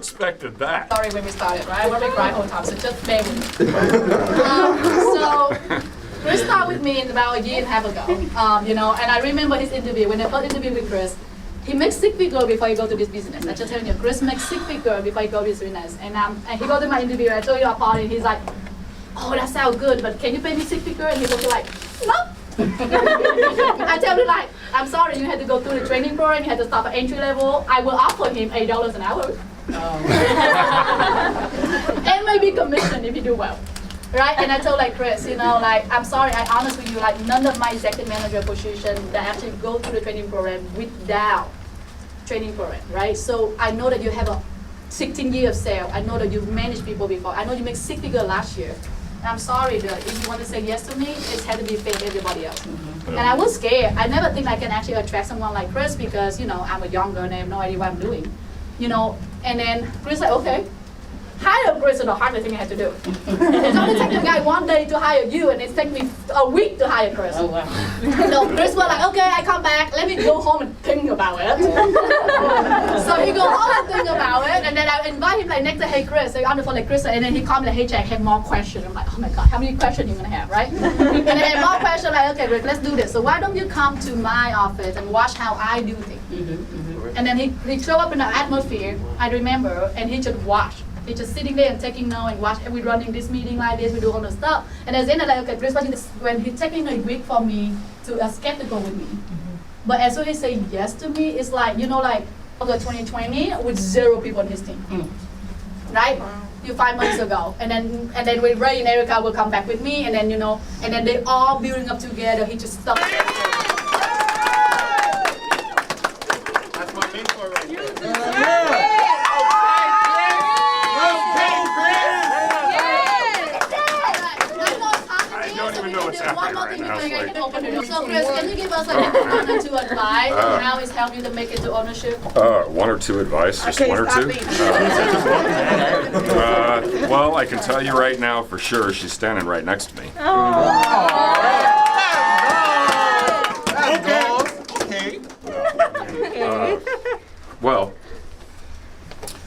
expected that. Sorry when we started, right? We're cry all the time, so just bear with me. So Chris started with me about a year and a half ago, and I remember his interview. When I first interviewed with Chris, he makes six figures before he go to this business. I just telling you, Chris makes six figures before he go to this business. And he go to my interview, I told you about it, he's like, oh, that sounds good, but can you pay me six figures? And he was like, no. I tell him like, I'm sorry, you had to go through the training program, you had to start at entry level. I will offer him $8 an hour. And maybe commission if you do well. Right? And I told like Chris, I'm sorry, I honest with you, like none of my executive manager position that actually go through the training program without training program, right? So I know that you have a 16 years of sales. I know that you've managed people before. I know you make six figures last year. And I'm sorry, but if you want to say yes to me, it had to be fair to everybody else. And I was scared. I never think I can actually attract someone like Chris because, I'm a young girl and I have no idea what I'm doing. And then Chris like, okay. Hire Chris is the hardest thing I had to do. It's only taking a guy one day to hire you, and it's taking me a week to hire Chris. Oh, wow. So Chris was like, okay, I come back, let me go home and think about it. So he go home and think about it, and then I invite him like next day, hey Chris, so on the phone like Chris, and then he called me like, hey Jack, I have more questions. I'm like, oh my God, how many questions you gonna have, right? And then I have more questions, like, okay, Rick, let's do this. So why don't you come to my office and watch how I do things? And then he showed up in the atmosphere, I remember, and he just watched. He's just sitting there and taking notes and watch. We running this meeting like this. We do all the stuff. And at the end, I'm like, okay, Chris, watching this. When he's taking a week for me to skeptical with me, but as soon as he say yes to me, it's like like okay, 2020 with 0 people on his team, right? 5 months ago, and then when Ray and Erica will come back with me, and then and then they all building up together. He just stopped. That's my mentor right there. So Chris, can you give us like 1 or 2 advice on how it's helped you to make it to ownership? 1 or 2 advice, just 1 or 2? Well, I can tell you right now for sure, she's standing right next to me. Well,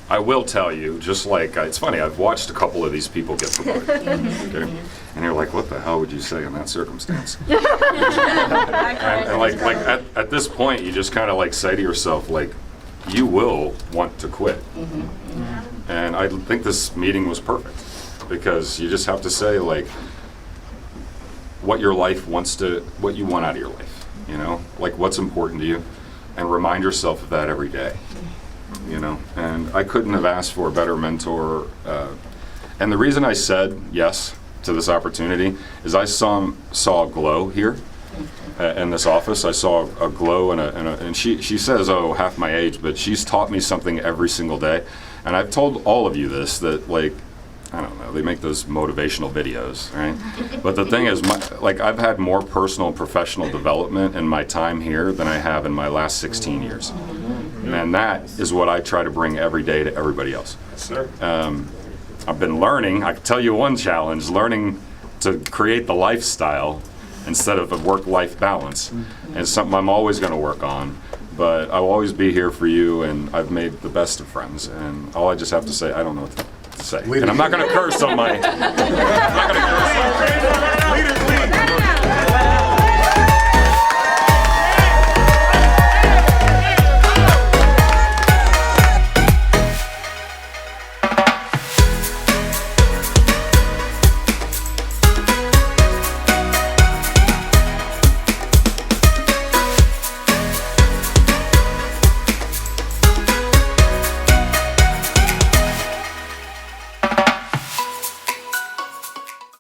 I will tell you, just like, it's funny, I've watched a couple of these people get promoted, okay? And you're like, what the hell would you say in that circumstance? and like at this point, you just kind of like say to yourself, like, you will want to quit. And I think this meeting was perfect, because you just have to say, like, what your life what you want out of your life, like what's important to you, and remind yourself of that every day. And I couldn't have asked for a better mentor. And the reason I said yes to this opportunity is I saw a glow here in this office. I saw a glow and she says, oh, half my age, but she's taught me something every single day. And I've told all of you this, that like, I don't know, they make those motivational videos, right? But the thing is, I've had more personal and professional development in my time here than I have in my last 16 years. And that is what I try to bring every day to everybody else. Yes, sir. I've been learning, I can tell you one challenge, learning to create the lifestyle instead of a work-life balance. And it's something I'm always going to work on. But I'll always be here for you, and I've made the best of friends. And all I just have to say, I don't know what to say. And I'm not going to curse on my